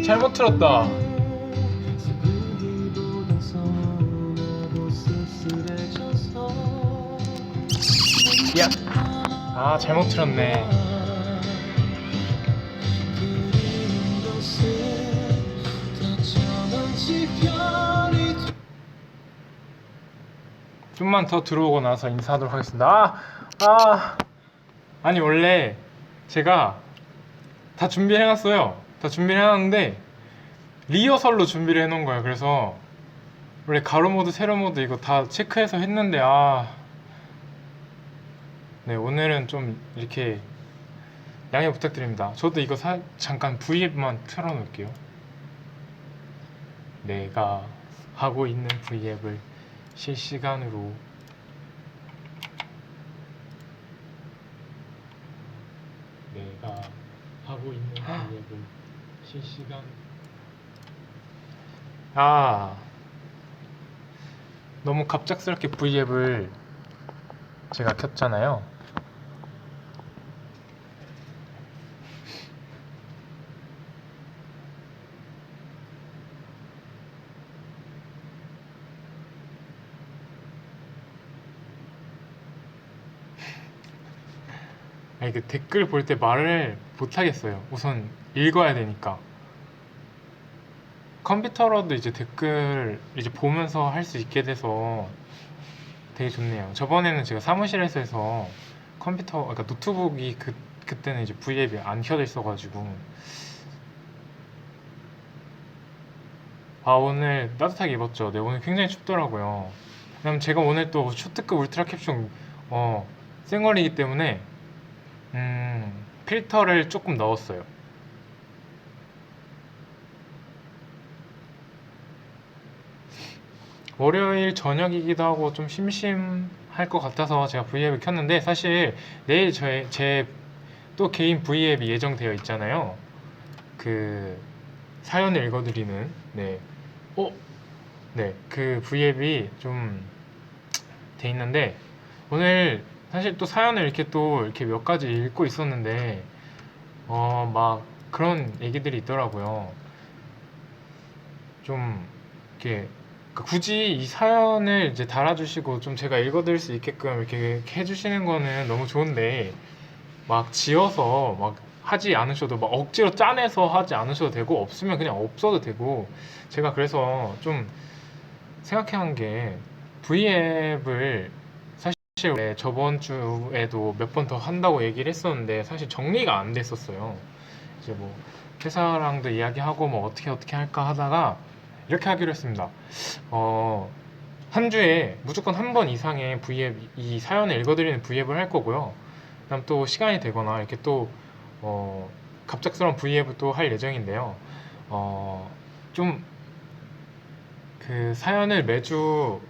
잘못 틀었다. 야, 아 잘못 틀었네. 좀만 더 들어오고 나서 인사하도록 하겠습니다. 아니 원래 제가 다 준비를 해놨어요. 다 준비를 해놨는데 리허설로 준비를 해놓은 거예요. 그래서 원래 가로 모드, 세로 모드 이거 다 체크해서 했는데 네, 오늘은 좀 이렇게 양해 부탁드립니다. 저도 이거 잠깐 V앱만 틀어놓을게요. 내가 하고 있는 V앱을 실시간으로 내가 하고 있는 V앱을 실시간 너무 갑작스럽게 V앱을 제가 켰잖아요. 아니 그 댓글 볼 때 말을 못하겠어요. 우선 읽어야 되니까. 컴퓨터로도 이제 댓글 이제 보면서 할 수 있게 돼서 되게 좋네요. 저번에는 제가 사무실에서 해서 컴퓨터, 그러니까 노트북이 그때는 이제 V앱이 안 켜져 있어가지고. 오늘 따뜻하게 입었죠. 네, 오늘 굉장히 춥더라고요. 그다음 제가 오늘 또 초특급 울트라 캡슐 생얼이기 때문에 필터를 조금 넣었어요. 월요일 저녁이기도 하고 좀 심심할 것 같아서 제가 V앱을 켰는데, 사실 내일 제 또 개인 V앱이 예정되어 있잖아요. 그 사연을 읽어드리는 그 V앱이 좀 돼 있는데, 오늘 사실 또 사연을 이렇게 몇 가지 읽고 있었는데 막 그런 얘기들이 있더라고요. 좀 이렇게 굳이 이 사연을 이제 달아주시고 좀 제가 읽어드릴 수 있게끔 이렇게 해주시는 거는 너무 좋은데, 막 지어서 막 하지 않으셔도, 막 억지로 짜내서 하지 않으셔도 되고, 없으면 그냥 없어도 되고. 제가 그래서 좀 생각한 게, V앱을 사실 원래 저번 주에도 몇 번 더 한다고 얘기를 했었는데 사실 정리가 안 됐었어요. 이제 뭐 회사랑도 이야기하고 뭐 어떻게 할까 하다가 이렇게 하기로 했습니다. 한 주에 무조건 한 번 이상의 V앱, 이 사연을 읽어드리는 V앱을 할 거고요. 그다음 또 시간이 되거나 이렇게 또 갑작스러운 V앱을 또 할 예정인데요. 좀 그 사연을 매주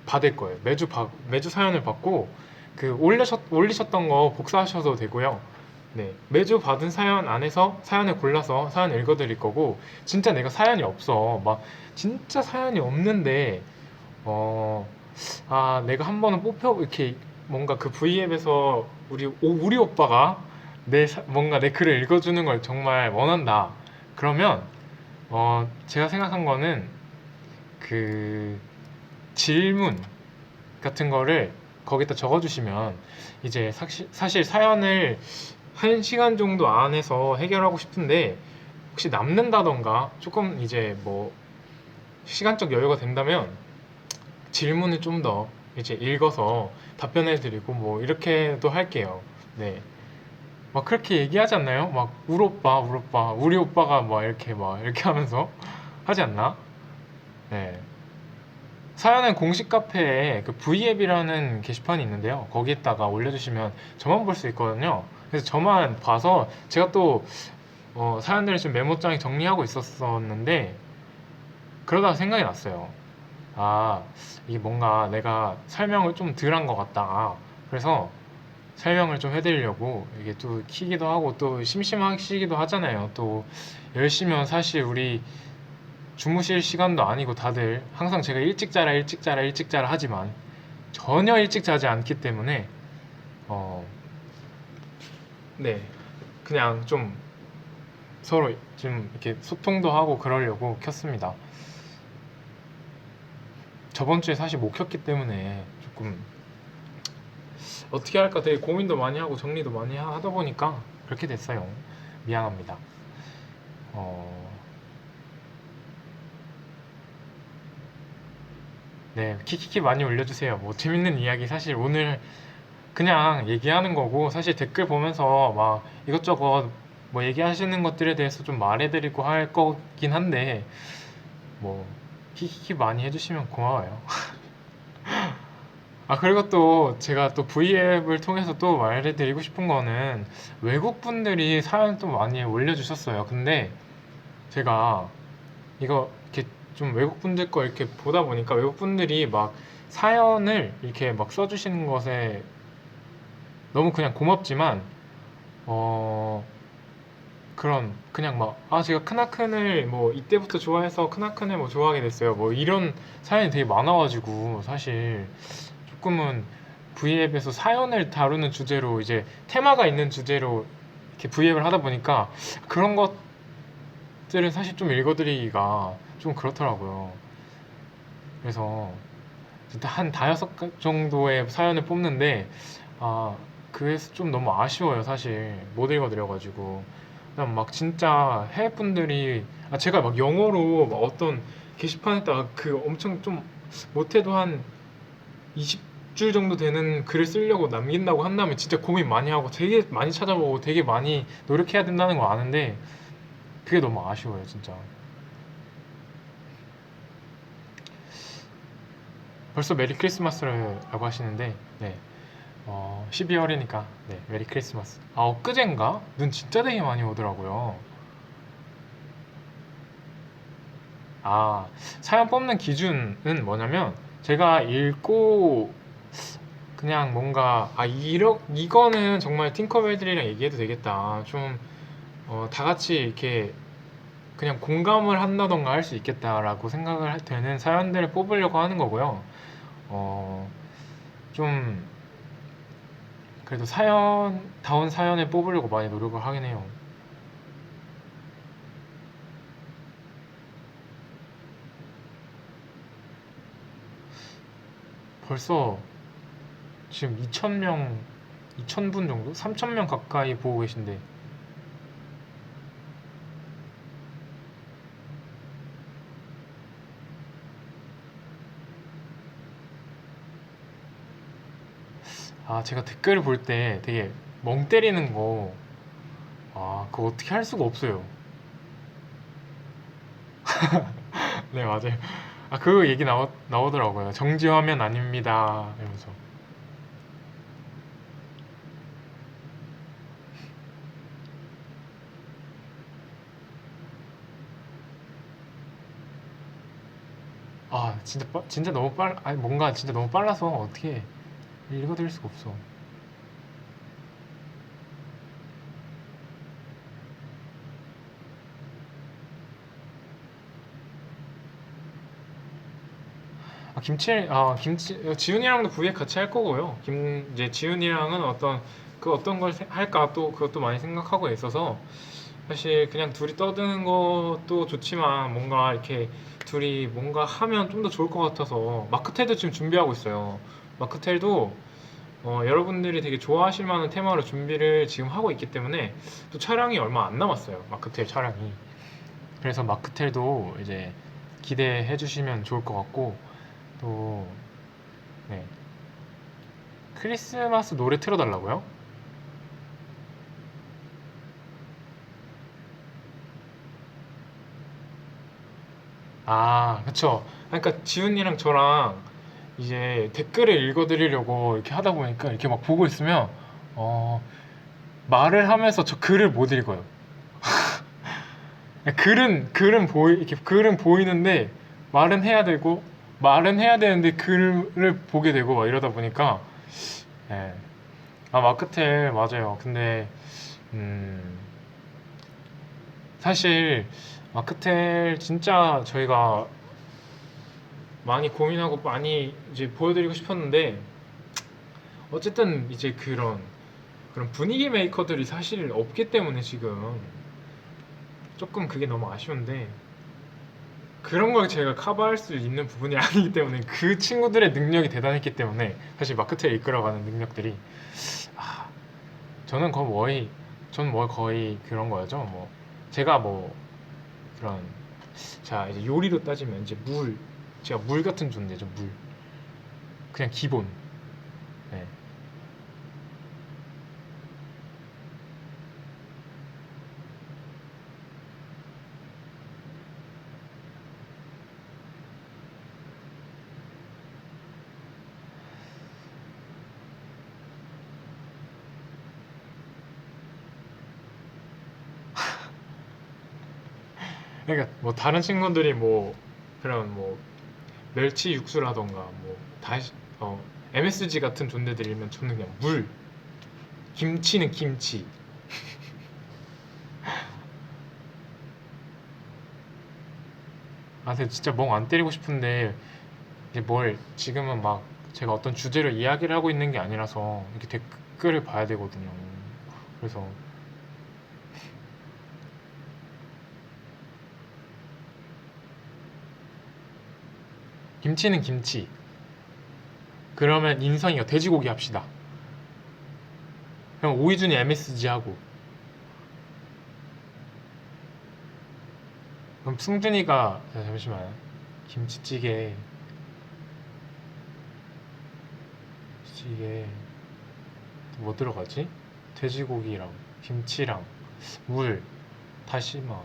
받을 거예요. 매주 사연을 받고, 그 올리셨던 거 복사하셔도 되고요. 네, 매주 받은 사연 안에서 사연을 골라서 사연을 읽어드릴 거고, 진짜 내가 사연이 없어, 막 진짜 사연이 없는데 내가 한 번은 이렇게 뭔가 그 V앱에서 우리 오빠가 뭔가 내 글을 읽어주는 걸 정말 원한다. 그러면 제가 생각한 거는 그 질문 같은 거를 거기다 적어주시면, 이제 사실 사연을 1시간 정도 안에서 해결하고 싶은데 혹시 남는다던가 조금 이제 뭐 시간적 여유가 된다면 질문을 좀 더 이제 읽어서 답변해 드리고 뭐 이렇게도 할게요. 네. 막 그렇게 얘기하지 않나요? 막 울 오빠, 우리 오빠가 막 이렇게 하면서 하지 않나? 네. 사연은 공식 카페에 그 V앱이라는 게시판이 있는데요. 거기에다가 올려주시면 저만 볼 수 있거든요. 그래서 저만 봐서 제가 또 사연들을 지금 메모장에 정리하고 있었었는데, 그러다가 생각이 났어요. 이게 뭔가 내가 설명을 좀 덜 한 것 같다. 그래서 설명을 좀 해드리려고 이게 또 키기도 하고, 또 심심하시기도 하잖아요. 또 10시면 사실 우리 주무실 시간도 아니고, 다들 항상 제가 일찍 자라 일찍 자라 일찍 자라 하지만 전혀 일찍 자지 않기 때문에 네, 그냥 좀 서로 좀 이렇게 소통도 하고 그러려고 켰습니다. 저번 주에 사실 못 켰기 때문에 조금 어떻게 할까 되게 고민도 많이 하고 정리도 많이 하다 보니까 그렇게 됐어요. 미안합니다. 어, 네, 키키키 많이 올려주세요. 뭐 재밌는 이야기 사실 오늘 그냥 얘기하는 거고 사실 댓글 보면서 막 이것저것 뭐 얘기하시는 것들에 대해서 좀 말해드리고 할 거긴 한데 뭐 키키키 많이 해주시면 고마워요. 아, 그리고 또 제가 또 V앱을 통해서 또 말해드리고 싶은 거는 외국 분들이 사연 또 많이 올려주셨어요. 근데 제가 이거 이렇게 좀 외국 분들 거 이렇게 보다 보니까 외국 분들이 막 사연을 이렇게 막 써주시는 것에 너무 그냥 고맙지만 어 그런 그냥 막 아 제가 크나큰을 뭐 이때부터 좋아해서 크나큰을 뭐 좋아하게 됐어요 뭐 이런 사연이 되게 많아가지고 사실 조금은 V앱에서 사연을 다루는 주제로 이제 테마가 있는 주제로 이렇게 V앱을 하다 보니까 그런 것들은 사실 좀 읽어드리기가 좀 그렇더라고요. 그래서 일단 한 다여섯 정도의 사연을 뽑는데 아 그래서 좀 너무 아쉬워요 사실 못 읽어드려가지고 그냥 막 진짜 해외 분들이 아 제가 막 영어로 막 어떤 게시판에다가 그 엄청 좀 못해도 한 20줄 정도 되는 글을 쓰려고 남긴다고 한다면 진짜 고민 많이 하고 되게 많이 찾아보고 되게 많이 노력해야 된다는 거 아는데 그게 너무 아쉬워요 진짜. 벌써 메리 크리스마스라고 하시는데 네 12월이니까 네 메리 크리스마스. 아 엊그젠가 눈 진짜 되게 많이 오더라고요. 아 사연 뽑는 기준은 뭐냐면 제가 읽고 그냥 뭔가 이거는 정말 팅커벨들이랑 얘기해도 되겠다 좀 다 같이 이렇게 그냥 공감을 한다던가 할 수 있겠다라고 생각을 되는 사연들을 뽑으려고 하는 거고요. 좀 그래도 사연다운 사연을 뽑으려고 많이 노력을 하긴 해요. 벌써 지금 2,000명, 2,000분 정도? 3,000명 가까이 보고 계신데 아 제가 댓글을 볼 때 되게 멍 때리는 거 그거 어떻게 할 수가 없어요. 네 맞아요. 아 그 얘기 나오더라고요. 정지화면 아닙니다 이러면서. 아 진짜 진짜 너무 아니 뭔가 진짜 너무 빨라서 어떻게 읽어드릴 수가 없어. 지훈이랑도 부에 같이 할 거고요. 이제 지훈이랑은 어떤 걸 할까 또 그것도 많이 생각하고 있어서 사실 그냥 둘이 떠드는 것도 좋지만 뭔가 이렇게 둘이 뭔가 하면 좀 더 좋을 것 같아서 마크텔도 지금 준비하고 있어요. 마크텔도 여러분들이 되게 좋아하실 만한 테마로 준비를 지금 하고 있기 때문에 또 촬영이 얼마 안 남았어요. 마크텔 촬영이. 그래서 마크텔도 이제 기대해 주시면 좋을 것 같고 또 네. 크리스마스 노래 틀어달라고요? 아, 그쵸. 그러니까 지훈이랑 저랑 이제 댓글을 읽어드리려고 이렇게 하다 보니까 이렇게 막 보고 있으면 어, 말을 하면서 저 글을 못 읽어요. 이렇게 글은 보이는데 말은 해야 되는데 글을 보게 되고 막 이러다 보니까 예. 아 마크텔 맞아요. 근데 음, 사실 마크텔 진짜 저희가 많이 고민하고 많이 이제 보여드리고 싶었는데 어쨌든 이제 그런 분위기 메이커들이 사실 없기 때문에 지금 조금 그게 너무 아쉬운데 그런 걸 제가 커버할 수 있는 부분이 아니기 때문에 그 친구들의 능력이 대단했기 때문에 사실 마크트를 이끌어가는 능력들이 아, 저는 저는 뭐 거의 그런 거죠. 뭐 제가 뭐 그런 자 이제 요리로 따지면 이제 제가 물 같은 존재죠. 물 그냥 기본. 네. 그러니까 뭐 다른 친구들이 뭐 그런 뭐 멸치 육수라던가 뭐 다시 MSG 같은 존재들이면 저는 그냥 물, 김치는 김치. 아, 근데 진짜 멍 안 때리고 싶은데 이게 뭘 지금은 막 제가 어떤 주제로 이야기를 하고 있는 게 아니라서 이렇게 댓글을 봐야 되거든요. 그래서 김치는 김치. 그러면 인성이가 돼지고기 합시다. 그럼 오이준이 MSG 하고 그럼 승준이가 자, 잠시만 김치찌개 찌개 뭐 들어가지? 돼지고기랑 김치랑 물 다시마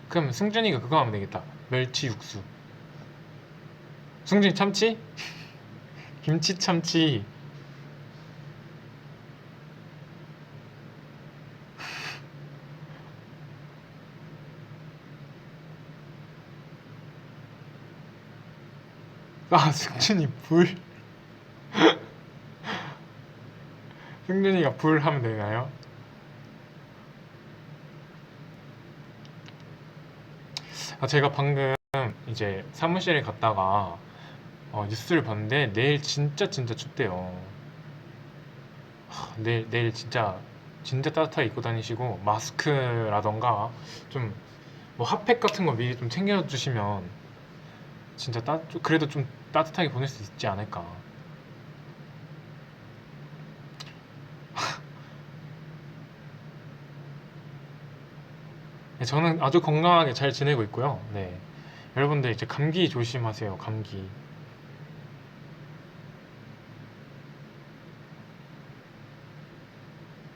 그럼 승준이가 그거 하면 되겠다 멸치 육수 승준이 참치? 김치 참치 아 승준이 불 승준이가 불 하면 되나요? 아 제가 방금 이제 사무실에 갔다가 뉴스를 봤는데 내일 진짜 춥대요. 내일 진짜 따뜻하게 입고 다니시고 마스크라던가 좀 뭐 핫팩 같은 거 미리 좀 챙겨주시면 그래도 좀 따뜻하게 보낼 수 있지 않을까. 네, 저는 아주 건강하게 잘 지내고 있고요. 네. 여러분들 이제 감기 조심하세요. 감기.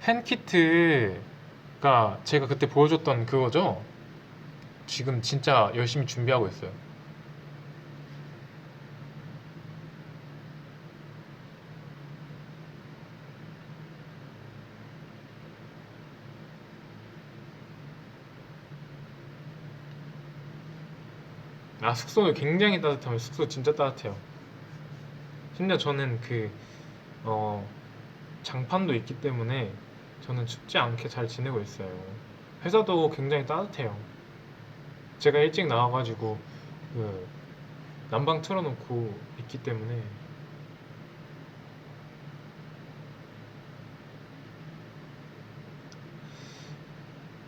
팬키트가 제가 그때 보여줬던 그거죠? 지금 진짜 열심히 준비하고 있어요. 아, 숙소 굉장히 따뜻하면 숙소 진짜 따뜻해요. 심지어 저는 어, 장판도 있기 때문에 저는 춥지 않게 잘 지내고 있어요. 회사도 굉장히 따뜻해요. 제가 일찍 나와가지고 그 난방 틀어놓고 있기 때문에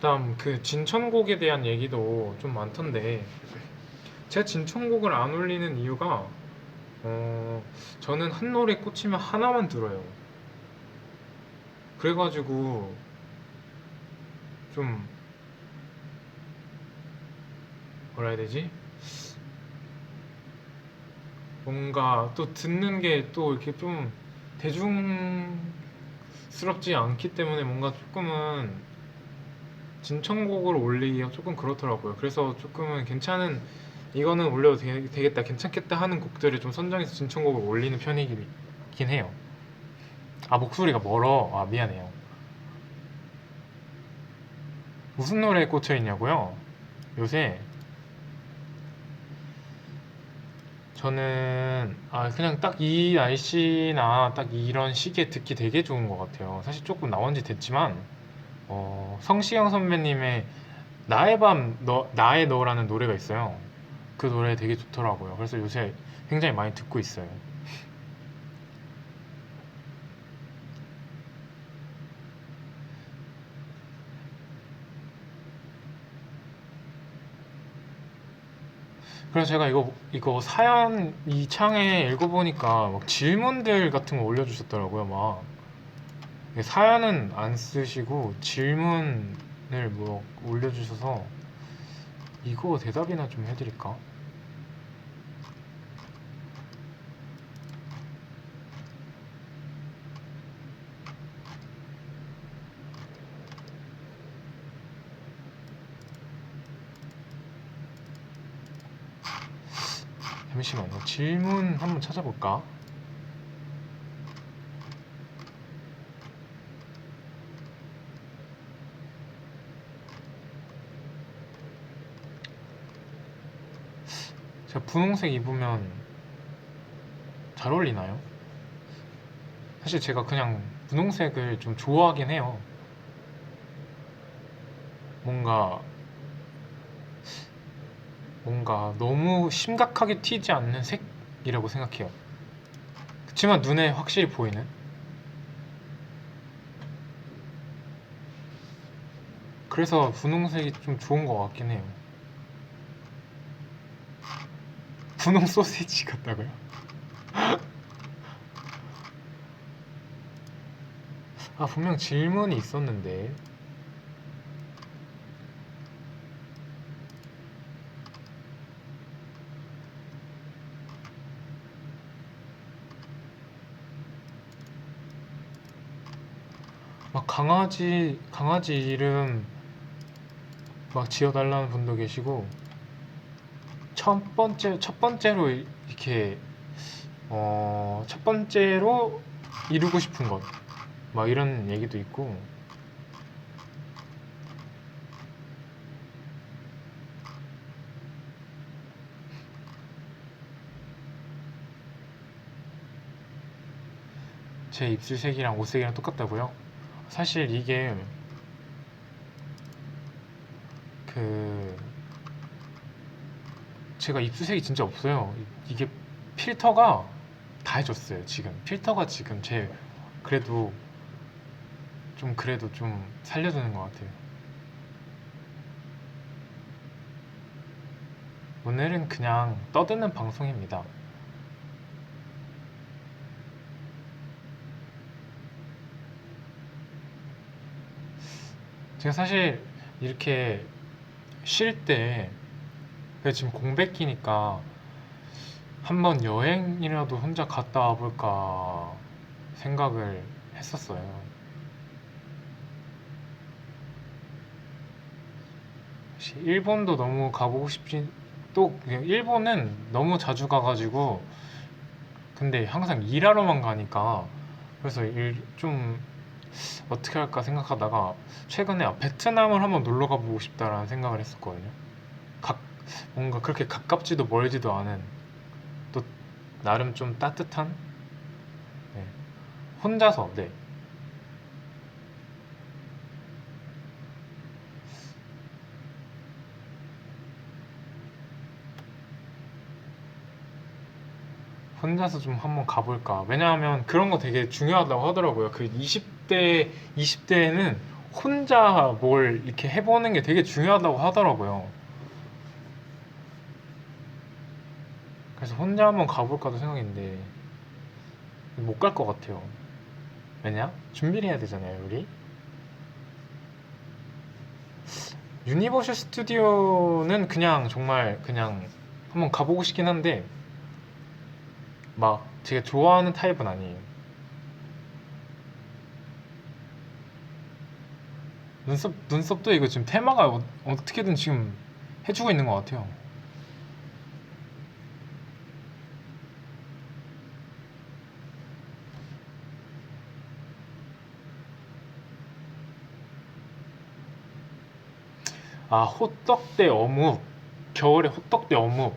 다음 그 진천곡에 대한 얘기도 좀 많던데 제가 진천곡을 안 올리는 이유가 어, 저는 한 노래 꽂히면 하나만 들어요. 그래가지고 좀 뭐라 해야 되지? 뭔가 또 듣는 게 또 이렇게 좀 대중스럽지 않기 때문에 뭔가 조금은 진천곡을 올리기가 조금 그렇더라고요. 그래서 조금은 이거는 올려도 되겠다, 괜찮겠다 하는 곡들을 좀 선정해서 진천곡을 올리는 편이긴 해요. 아, 목소리가 멀어. 아, 미안해요. 무슨 노래에 꽂혀 있냐고요? 요새 저는 그냥 딱 이 날씨나 딱 이런 시기에 듣기 되게 좋은 것 같아요. 사실 조금 나온 지 됐지만 성시경 선배님의 나의 밤 나의 너라는 노래가 있어요. 그 노래 되게 좋더라고요. 그래서 요새 굉장히 많이 듣고 있어요. 그래서 제가 이거 사연 이 창에 읽어보니까 막 질문들 같은 거 올려주셨더라고요. 막 사연은 안 쓰시고 질문을 뭐 올려주셔서 이거 대답이나 좀 해드릴까? 잠시만요. 질문 한번 찾아볼까? 제가 분홍색 입으면 잘 어울리나요? 사실 제가 그냥 분홍색을 좀 좋아하긴 해요. 뭔가 너무 심각하게 튀지 않는 색이라고 생각해요. 그치만 눈에 확실히 보이는? 그래서 분홍색이 좀 좋은 것 같긴 해요. 분홍 소세지 같다고요? 아, 분명 질문이 있었는데. 막 강아지 이름 막 지어달라는 분도 계시고, 첫 번째로 이렇게, 첫 번째로 이루고 싶은 것. 막 이런 얘기도 있고, 제 입술색이랑 옷색이랑 똑같다고요? 사실 이게 그 제가 입술색이 진짜 없어요. 이게 필터가 다 해줬어요. 지금 필터가 지금 제 그래도 그래도 좀 살려주는 것 같아요. 오늘은 그냥 떠드는 방송입니다. 제가 사실 이렇게 쉴 때 지금 공백기니까 한번 여행이라도 혼자 갔다 와볼까 생각을 했었어요. 일본도 너무 가보고 싶진 또 그냥 일본은 너무 자주 가가지고 근데 항상 일하러만 가니까 그래서 일 좀 어떻게 할까 생각하다가 최근에 베트남을 한번 놀러 가보고 싶다라는 생각을 했었거든요. 각 뭔가 그렇게 가깝지도 멀지도 않은 또 나름 좀 따뜻한 네. 혼자서 네. 혼자서 좀 한번 가볼까. 왜냐하면 그런 거 되게 중요하다고 하더라고요. 그 20대에는 혼자 뭘 이렇게 해보는 게 되게 중요하다고 하더라고요. 그래서 혼자 한번 가볼까도 생각인데 못 갈 것 같아요. 왜냐? 준비를 해야 되잖아요, 우리. 유니버셜 스튜디오는 그냥 정말 그냥 한번 가보고 싶긴 한데 막 제가 좋아하는 타입은 아니에요. 눈썹도 이거 지금 테마가 어떻게든 지금 해주고 있는 것 같아요. 아, 호떡 대 어묵. 겨울에 호떡 대 어묵.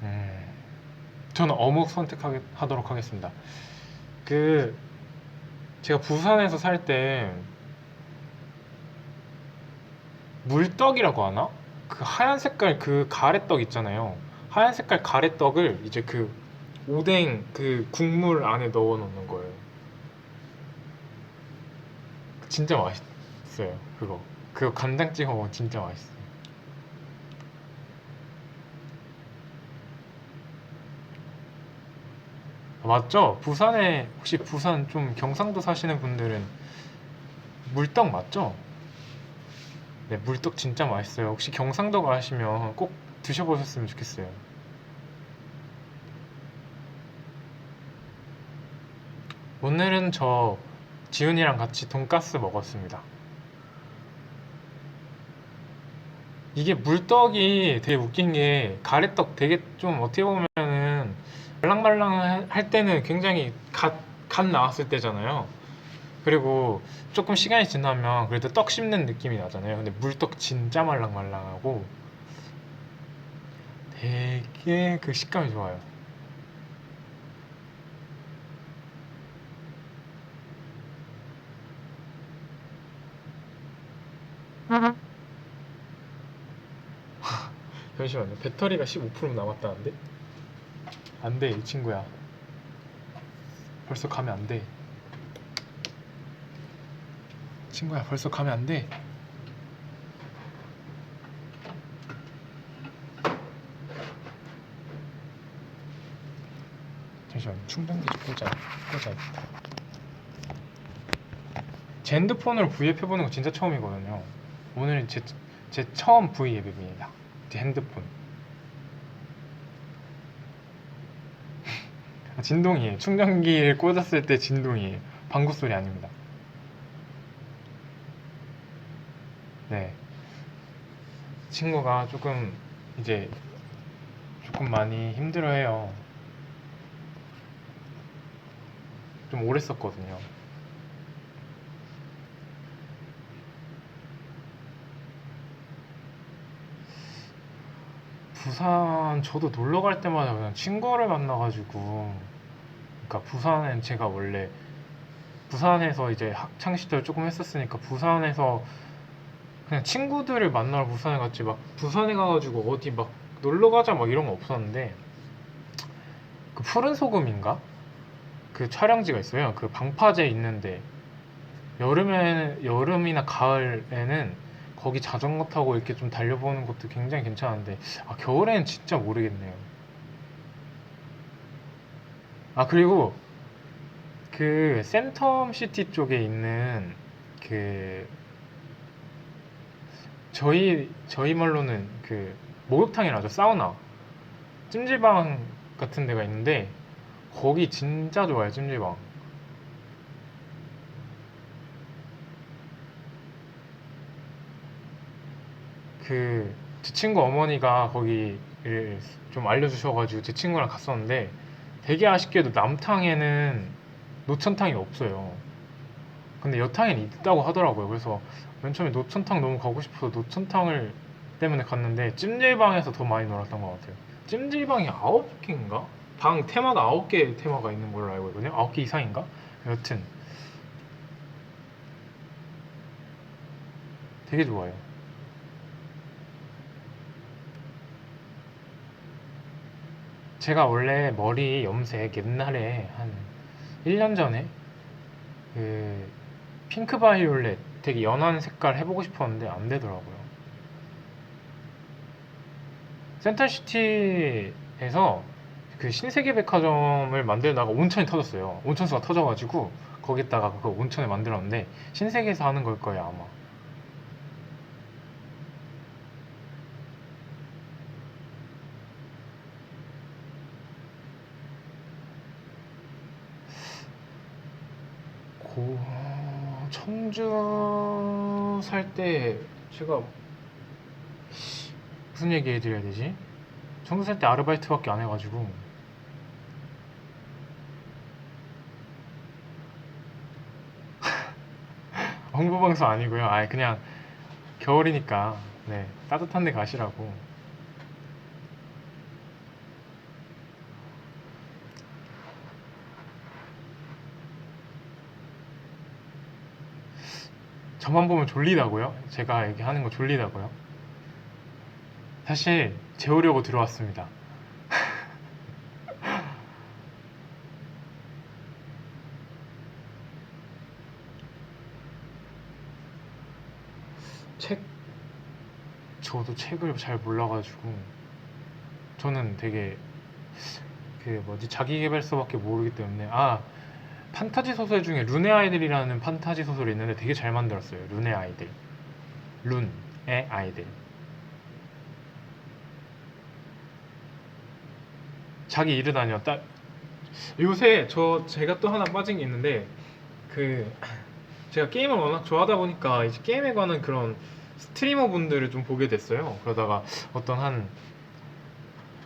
음, 저는 어묵 선택하도록 하겠습니다. 그, 제가 부산에서 살 때 물떡이라고 하나? 그 하얀 색깔 그 가래떡 있잖아요. 하얀 색깔 가래떡을 이제 그 오뎅 그 국물 안에 넣어 놓는 거예요. 진짜 맛있어요. 그거 간장 찍어 먹으면 진짜 맛있어요. 맞죠? 부산에 혹시 부산 좀 경상도 사시는 분들은 물떡 맞죠? 네, 물떡 진짜 맛있어요. 혹시 경상도 가시면 꼭 드셔보셨으면 좋겠어요. 오늘은 저 지훈이랑 같이 돈가스 먹었습니다. 이게 물떡이 되게 웃긴 게 가래떡 되게 좀 어떻게 보면은 말랑말랑 할 때는 굉장히 갓 나왔을 때잖아요. 그리고 조금 시간이 지나면 그래도 떡 씹는 느낌이 나잖아요. 근데 물떡 진짜 말랑말랑하고 되게 그 식감이 좋아요. 잠시만요. 배터리가 15% 남았다는데? 안 돼, 이 친구야. 벌써 가면 안 돼. 친구야, 벌써 가면 안 돼. 잠시만요. 충전기 좀 꽂아야겠다. 제 핸드폰으로 V앱 해보는 거 진짜 처음이거든요. 오늘은 제 처음 V앱입니다. 제 핸드폰. 진동이에요. 충전기를 꽂았을 때 진동이에요. 방구 소리 아닙니다. 네. 친구가 조금 이제 조금 많이 힘들어해요. 좀 오래 썼거든요. 부산 저도 놀러 갈 때마다 그냥 친구를 만나가지고 그러니까 부산엔 제가 원래 부산에서 이제 학창 시절 조금 했었으니까 부산에서 그냥 친구들을 만나러 부산에 갔지 막 부산에 가가지고 어디 막 놀러 가자 막 이런 거 없었는데 그 푸른 소금인가? 그 촬영지가 있어요. 그 방파제 있는데 여름이나 가을에는 거기 자전거 타고 이렇게 좀 달려보는 것도 굉장히 괜찮은데 겨울에는 진짜 모르겠네요. 그리고 그 센텀 시티 쪽에 있는 그 저희 말로는 그 목욕탕이라죠. 사우나 찜질방 같은 데가 있는데 거기 진짜 좋아요. 찜질방. 그 제 친구 어머니가 거기를 좀 알려주셔가지고 제 친구랑 갔었는데 되게 아쉽게도 남탕에는 노천탕이 없어요. 근데 여탕에는 있다고 하더라고요. 그래서 맨 처음에 노천탕 너무 가고 싶어서 노천탕을 때문에 갔는데 찜질방에서 더 많이 놀았던 것 같아요. 찜질방이 9개인가? 방 테마가 9개 테마가 있는 걸로 알고 있거든요. 9개 이상인가? 여튼 되게 좋아요. 제가 원래 머리 염색 옛날에 한 1년 전에 그 핑크 바이올렛 되게 연한 색깔 해보고 싶었는데 안 되더라고요. 센터시티에서 그 신세계백화점을 만들다가 온천이 터졌어요. 온천수가 터져가지고 거기다가 그 온천을 만들었는데 신세계에서 하는 걸 거예요 아마. 청주 살 때 제가 무슨 얘기 해드려야 되지? 청주 살 때 아르바이트밖에 안 해가지고 홍보방송 아니고요. 그냥 겨울이니까 네 따뜻한 데 가시라고. 저만 보면 졸리다고요? 제가 얘기하는 거 졸리다고요? 사실 재우려고 들어왔습니다. 책 저도 책을 잘 몰라가지고 저는 되게 그 뭐지 자기계발서밖에 모르기 때문에. 판타지 소설 중에 룬의 아이들이라는 판타지 소설이 있는데 되게 잘 만들었어요. 룬의 아이들. 룬의 아이들. 자기 이르 다녀. 요새 제가 또 하나 빠진 게 있는데, 그 제가 게임을 워낙 좋아하다 보니까 이제 게임에 관한 그런 스트리머 분들을 좀 보게 됐어요. 그러다가 어떤 한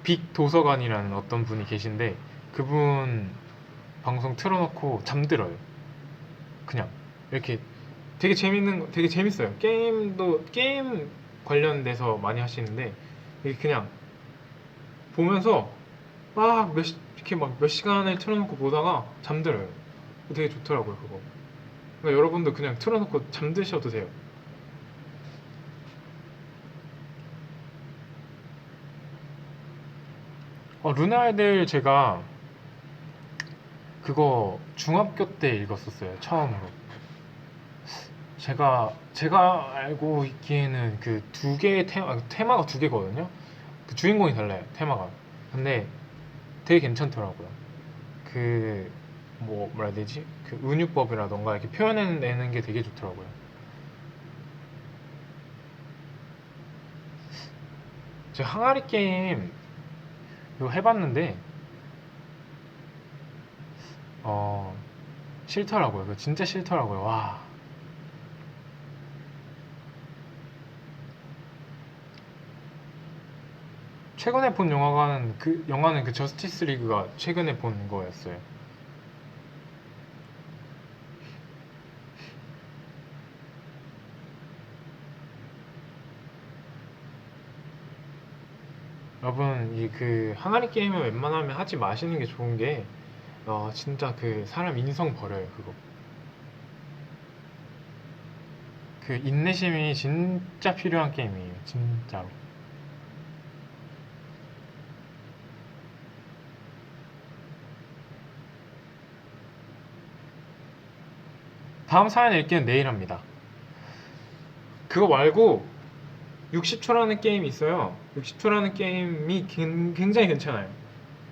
빅 도서관이라는 어떤 분이 계신데, 그분 방송 틀어놓고 잠들어요. 그냥 이렇게 되게 재밌어요. 게임 관련돼서 많이 하시는데, 이게 그냥 보면서 이렇게 막 몇 시간을 틀어놓고 보다가 잠들어요. 되게 좋더라고요, 그거. 그러니까 여러분도 그냥 틀어놓고 잠드셔도 돼요. 루나 아이들 제가 그거 중학교 때 읽었었어요, 처음으로. 제가 알고 있기에는 그 두 개의 테마가 두 개거든요. 그 주인공이 달라요, 테마가. 근데 되게 괜찮더라고요. 그 뭐라 해야 되지? 그 은유법이라던가 이렇게 표현해내는 게 되게 좋더라고요. 제가 항아리 게임 이거 해봤는데 어 싫더라고요. 그거 진짜 싫더라고요. 와. 최근에 본 영화는 그 저스티스 리그가 최근에 본 거였어요. 여러분, 이 그 항아리 게임은 웬만하면 하지 마시는 게 좋은 게, 진짜 그 사람 인성 버려요, 그거. 그 인내심이 진짜 필요한 게임이에요, 진짜로. 다음 사연 읽기는 내일 합니다. 그거 말고 60초라는 게임이 있어요. 60초라는 게임이 굉장히 괜찮아요.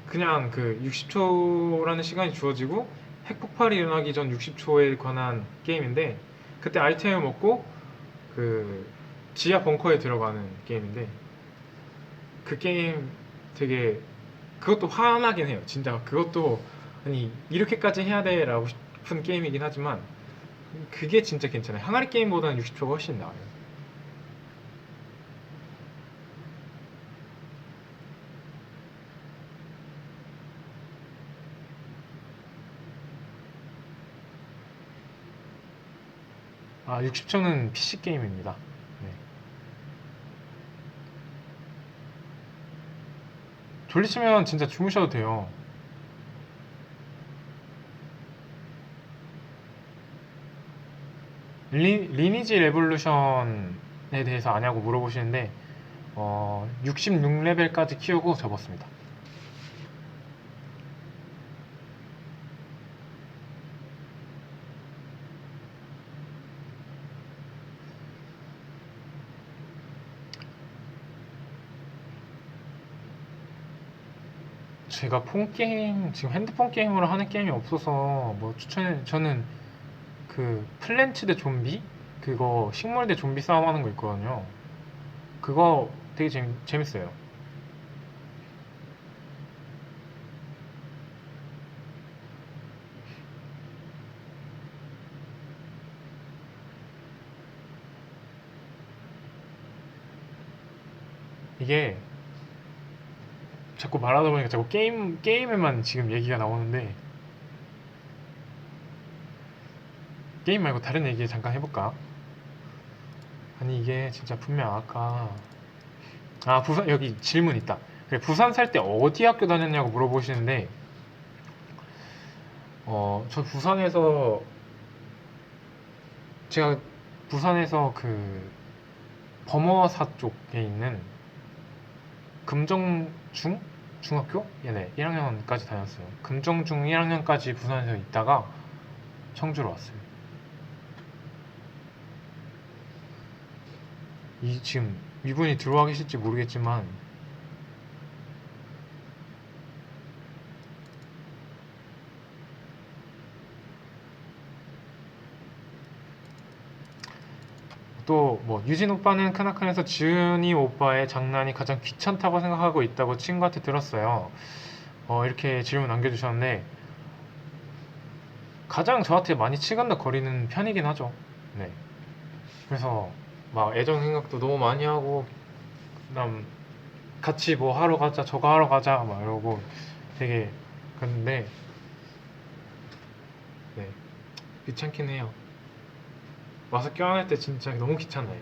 그냥 그 60초라는 시간이 주어지고 핵폭발이 일어나기 전 60초에 관한 게임인데, 그때 아이템을 먹고 그 지하 벙커에 들어가는 게임인데, 그 게임 되게, 그것도 화나긴 해요. 진짜 그것도 아니 이렇게까지 해야 돼 라고 싶은 게임이긴 하지만, 그게 진짜 괜찮아요. 항아리 게임보다는 60초가 훨씬 나아요. 아, 60초는 PC 게임입니다. 네. 졸리시면 진짜 주무셔도 돼요. 리니지 레볼루션에 대해서 아냐고 물어보시는데, 66레벨까지 키우고 접었습니다. 제가 지금 핸드폰 게임으로 하는 게임이 없어서 뭐 저는 그 플랜츠 대 좀비? 그거 식물 대 좀비 싸움 하는 거 있거든요. 그거 되게 재밌어요. 이게 자꾸 말하다 보니까 자꾸 게임에만 지금 얘기가 나오는데, 게임 말고 다른 얘기 잠깐 해볼까? 아니 이게 진짜 분명 부산, 여기 질문 있다. 그래, 부산 살 때 어디 학교 다녔냐고 물어보시는데, 저 제가 부산에서 그 범어사 쪽에 있는 중학교? 네, 1학년까지 다녔어요. 금정중 1학년까지 부산에서 있다가 청주로 왔어요. 지금 이분이 들어와 계실지 모르겠지만, 또 뭐 유진 오빠는 크나큰에서 지은이 오빠의 장난이 가장 귀찮다고 생각하고 있다고 친구한테 들었어요. 이렇게 질문 남겨주셨는데 가장 저한테 많이 치간덕거리는 편이긴 하죠. 네. 그래서 막 애정 생각도 너무 많이 하고 그다음 같이 뭐 하러 가자 저거 하러 가자 막 이러고 되게 그런데 네 귀찮긴 해요. 와서 껴안을 때 진짜 너무 귀찮아요.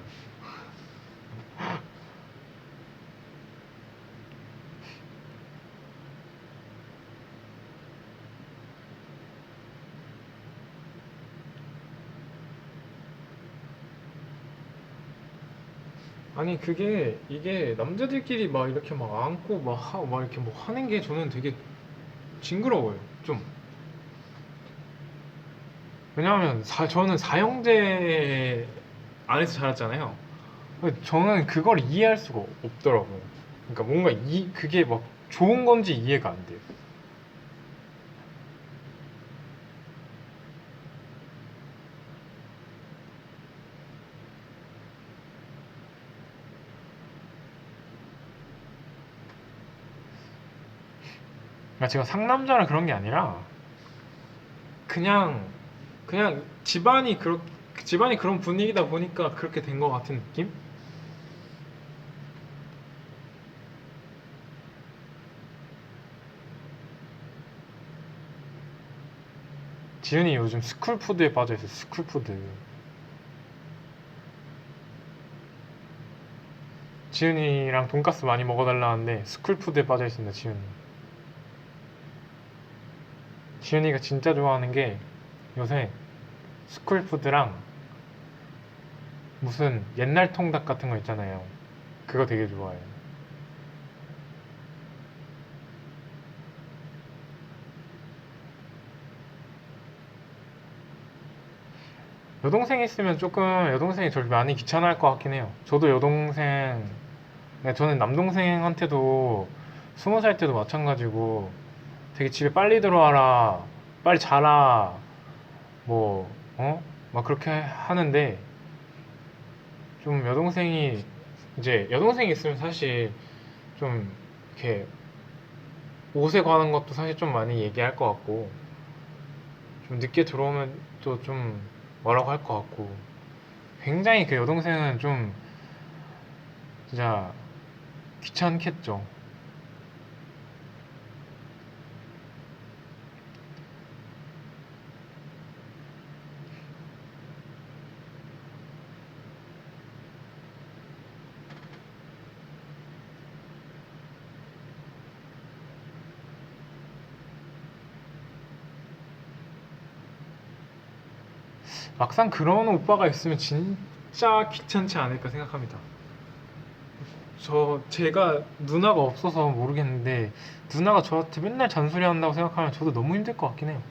아니 그게 이게 남자들끼리 막 이렇게 막 안고 막 하고 막 이렇게 뭐 하는 게 저는 되게 징그러워요. 좀 왜냐하면 저는 사형제 안에서 자랐잖아요. 저는 그걸 이해할 수가 없더라고요. 그러니까 뭔가 그게 막 좋은 건지 이해가 안 돼요. 그러니까 제가 상남자라 그런 게 아니라 그냥 그냥 집안이 그런 분위기다 보니까 그렇게 된 것 같은 느낌? 지은이 요즘 스쿨푸드에 빠져있어요. 스쿨푸드. 지은이랑 돈가스 많이 먹어달라는데 스쿨푸드에 빠져있습니다. 지은이가 진짜 좋아하는 게 요새 스쿨푸드랑 무슨 옛날 통닭 같은 거 있잖아요. 그거 되게 좋아해요. 여동생 있으면 조금 여동생이 저를 많이 귀찮아할 것 같긴 해요. 저도 여동생, 네, 저는 남동생한테도 20살 때도 마찬가지고 되게 집에 빨리 들어와라, 빨리 자라, 뭐, 막 그렇게 하는데 좀 여동생이 있으면 사실 좀 이렇게 옷에 관한 것도 사실 좀 많이 얘기할 것 같고 좀 늦게 들어오면 또 좀 뭐라고 할 것 같고 굉장히 그 여동생은 좀 진짜 귀찮겠죠. 막상 그런 오빠가 있으면 진짜 귀찮지 않을까 생각합니다. 제가 누나가 없어서 모르겠는데 누나가 저한테 맨날 잔소리 한다고 생각하면 저도 너무 힘들 것 같긴 해요.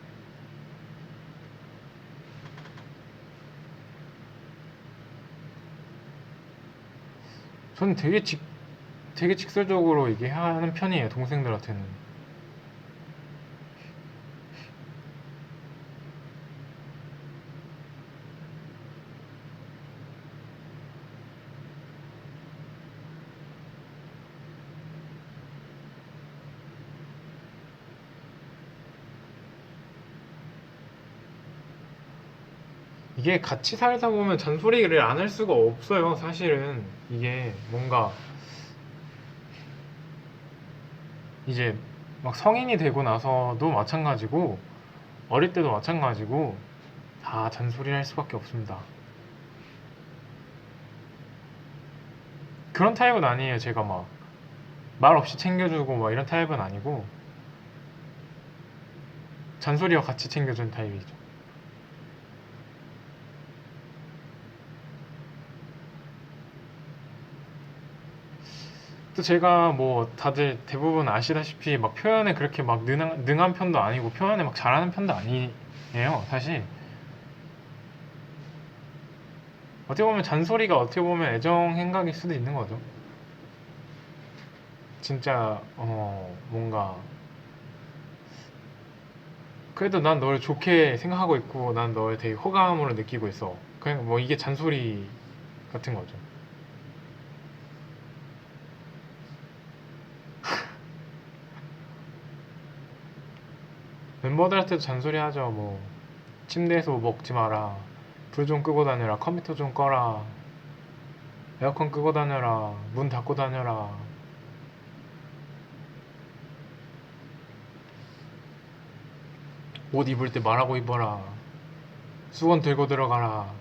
저는 되게 직설적으로 얘기하는 편이에요, 동생들한테는. 이게 같이 살다 보면 잔소리를 안 할 수가 없어요, 사실은. 이게 뭔가 이제 막 성인이 되고 나서도 마찬가지고 어릴 때도 마찬가지고 다 잔소리를 할 수밖에 없습니다. 그런 타입은 아니에요. 제가 막 말 없이 챙겨주고 막 이런 타입은 아니고 잔소리와 같이 챙겨주는 타입이죠. 또 제가 뭐 다들 대부분 아시다시피 막 표현에 그렇게 막 능한 편도 아니고 표현에 막 잘하는 편도 아니에요. 사실 어떻게 보면 잔소리가 어떻게 보면 애정 행각일 수도 있는 거죠. 진짜 뭔가 그래도 난 널 좋게 생각하고 있고 난 널 되게 호감으로 느끼고 있어. 그냥 뭐 이게 잔소리가 같은 거죠. 멤버들한테도 잔소리 하죠. 뭐 침대에서 먹지 마라, 불 좀 끄고 다녀라, 컴퓨터 좀 꺼라, 에어컨 끄고 다녀라, 문 닫고 다녀라. 옷 입을 때 말하고 입어라, 수건 들고 들어가라.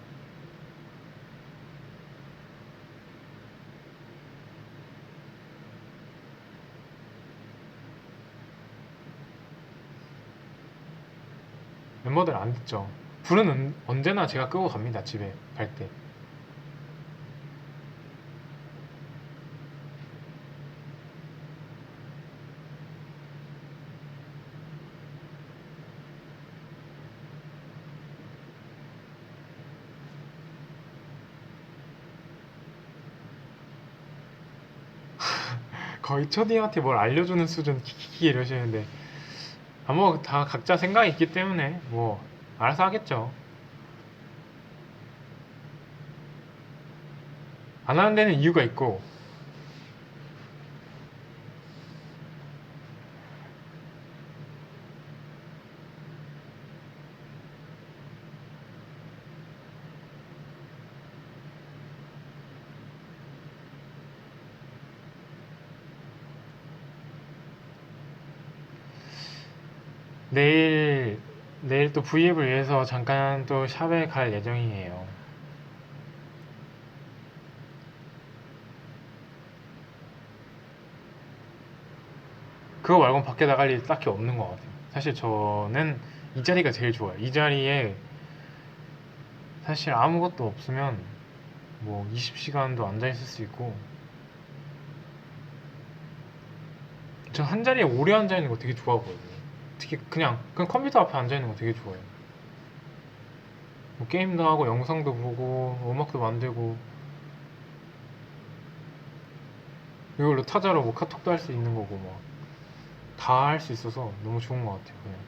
멤버들 안 듣죠. 불은 언제나 제가 끄고 갑니다. 집에 갈 때. 거의 초딩한테 뭘 알려주는 수준 키키키 이러시는데, 뭐 다 각자 생각이 있기 때문에 뭐 알아서 하겠죠. 안 하는 데는 이유가 있고. 내일 또 V앱을 위해서 잠깐 또 샵에 갈 예정이에요. 그거 말고는 밖에 나갈 일 딱히 없는 것 같아요. 사실 저는 이 자리가 제일 좋아요. 이 자리에 사실 아무것도 없으면 뭐 20시간도 앉아 있을 수 있고, 전 한 자리에 오래 앉아 있는 거 되게 좋아하거든요. 특히 그냥 컴퓨터 앞에 앉아 있는 거 되게 좋아해요. 뭐 게임도 하고 영상도 보고 음악도 만들고, 이걸로 타자로 뭐 카톡도 할 수 있는 거고 막 다 할 수 있어서 너무 좋은 것 같아요. 그냥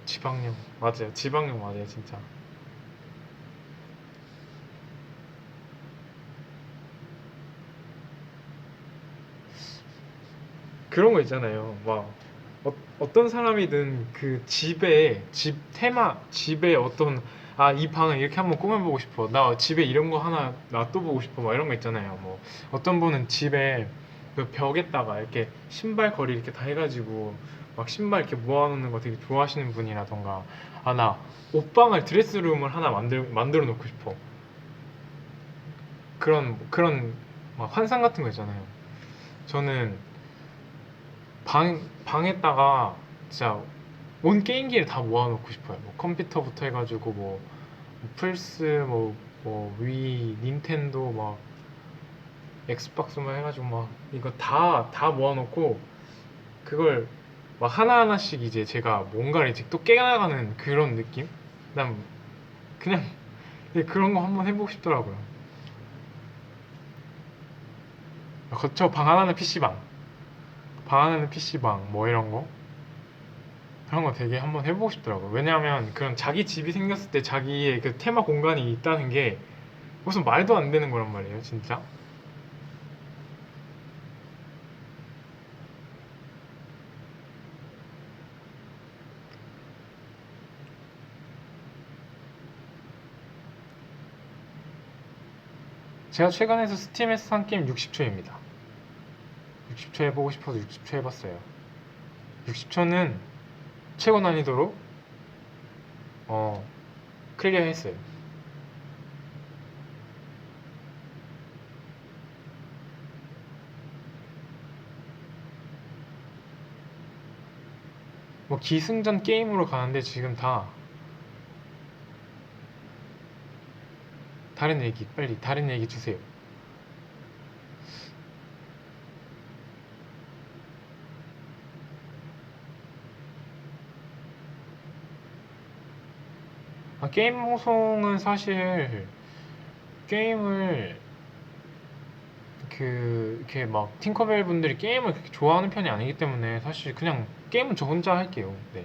지방령 맞아요. 지방령 맞아요, 진짜. 그런 거 있잖아요. 막 어떤 사람이든 그 집 테마, 집에 어떤, 아, 이 방을 이렇게 한번 꾸며보고 싶어, 나 집에 이런 거 하나 놔둬보고 싶어, 막 이런 거 있잖아요. 뭐 어떤 분은 집에 그 벽에다가 이렇게 신발 거리 이렇게 다 해가지고 막 신발 이렇게 모아놓는 거 되게 좋아하시는 분이라던가, 아, 나 옷방을 드레스룸을 하나 만들어 놓고 싶어, 그런 막 환상 같은 거 있잖아요. 저는 방에다가 진짜 온 게임기를 다 모아놓고 싶어요. 뭐 컴퓨터부터 해가지고 뭐 플스, 위, 닌텐도, 막 엑스박스만 해가지고 막 이거 다 모아놓고, 그걸 막 하나하나씩 이제 제가 뭔가를 이제 또 깨나가는 그런 느낌? 난 그냥 그런 거 한번 해보고 싶더라고요. 그쵸, 방 하나는 PC방, 방 하나는 PC방 뭐 이런 거, 그런 거 되게 한번 해보고 싶더라고요. 왜냐하면 그런 자기 집이 생겼을 때 자기의 그 테마 공간이 있다는 게 무슨 말도 안 되는 거란 말이에요, 진짜. 제가 최근에 서 스팀에서 산 게임 60초입니다. 60초 해보고 싶어서 60초 해봤어요. 60초는 최고 난이도로 클리어 했어요. 뭐 기승전 게임으로 가는데 지금 다 다른 얘기, 빨리 다른 얘기 주세요. 게임 방송은 사실 게임을 이렇게 막 팅커벨 분들이 게임을 그렇게 좋아하는 편이 아니기 때문에 사실 그냥 게임은 저 혼자 할게요. 네.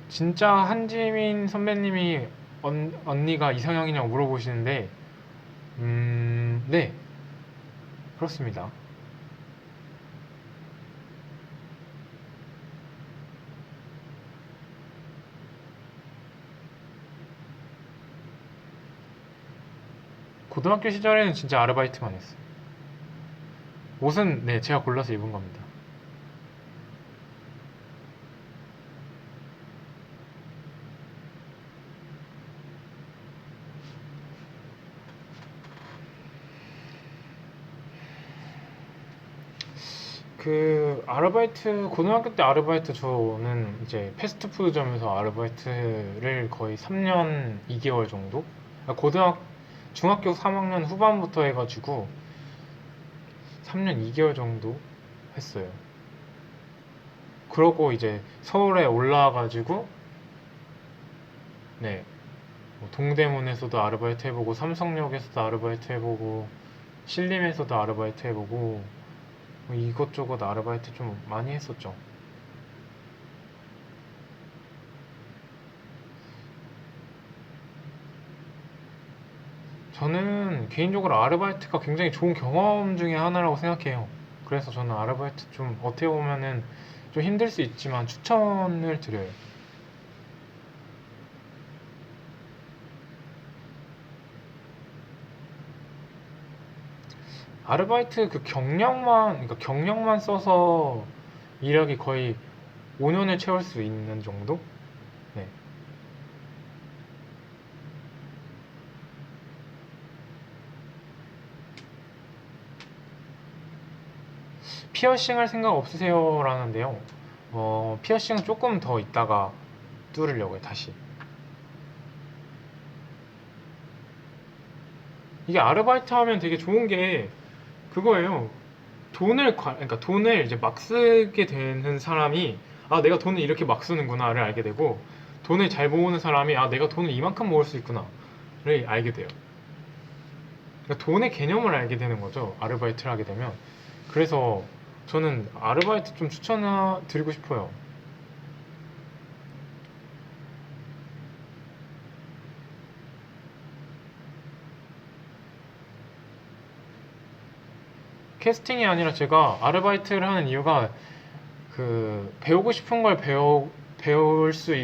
진짜 한지민 선배님이 언니가 이상형이냐고 물어보시는데, 네, 그렇습니다. 고등학교 시절에는 진짜 아르바이트만 했어요. 옷은 네, 제가 골라서 입은 겁니다. 고등학교 때 아르바이트 저는 이제 패스트푸드점에서 아르바이트를 거의 3년 2개월 정도? 중학교 3학년 후반부터 해가지고 3년 2개월 정도 했어요. 그러고 이제 서울에 올라와가지고, 네, 뭐 동대문에서도 아르바이트 해보고, 삼성역에서도 아르바이트 해보고, 신림에서도 아르바이트 해보고, 뭐 이것저것 아르바이트 좀 많이 했었죠. 저는 개인적으로 아르바이트가 굉장히 좋은 경험 중에 하나라고 생각해요. 그래서 저는 아르바이트 좀 어떻게 보면은 좀 힘들 수 있지만 추천을 드려요. 아르바이트 그러니까 경력만 써서 이력이 거의 5년을 채울 수 있는 정도? 네. 피어싱 할 생각 없으세요? 라는데요. 피어싱은 조금 더 있다가 뚫으려고요, 다시. 이게 아르바이트 하면 되게 좋은 게 그거예요. 그러니까 돈을 이제 막 쓰게 되는 사람이, 아, 내가 돈을 이렇게 막 쓰는구나를 알게 되고, 돈을 잘 모으는 사람이, 아, 내가 돈을 이만큼 모을 수 있구나를 알게 돼요. 그러니까 돈의 개념을 알게 되는 거죠. 아르바이트를 하게 되면. 그래서 저는 아르바이트 좀 드리고 싶어요. 캐스팅이 아니라 제가 아르바이트를 하는 이유가 배우고 싶은 걸 배울 수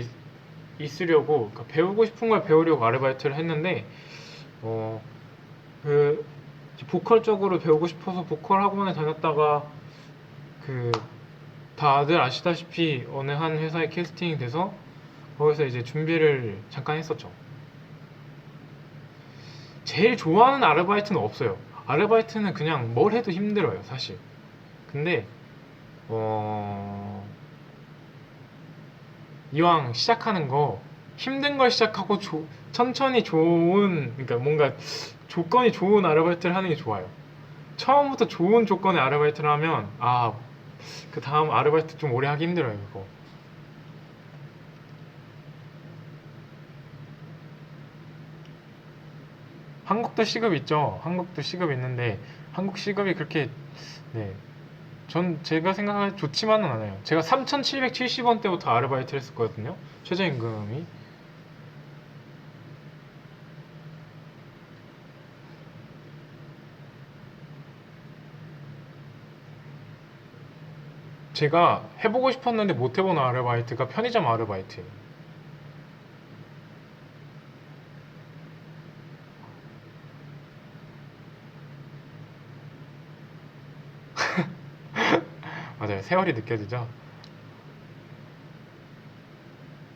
있으려고, 그러니까 배우고 싶은 걸 배우려고 아르바이트를 했는데, 어, 그, 보컬 쪽으로 배우고 싶어서 보컬 학원에 다녔다가, 그, 다들 아시다시피 어느 한 회사에 캐스팅이 돼서 거기서 이제 준비를 잠깐 했었죠. 제일 좋아하는 아르바이트는 없어요. 아르바이트는 그냥 뭘 해도 힘들어요, 사실. 근데, 어, 이왕 시작하는 거 힘든 걸 시작하고 천천히 그러니까 뭔가 조건이 좋은 아르바이트를 하는 게 좋아요. 처음부터 좋은 조건의 아르바이트를 하면 그 다음 아르바이트 좀 오래 하기 힘들어요, 그거. 한국도 시급 있죠. 한국도 시급 있는데 한국 시급이 그렇게, 네. 제가 생각하기에 좋지만은 않아요. 제가 3,770원대부터 아르바이트를 했었거든요. 최저임금이. 제가 해보고 싶었는데 못 해본 아르바이트가 편의점 아르바이트예요. 맞아요. 세월이 느껴지죠.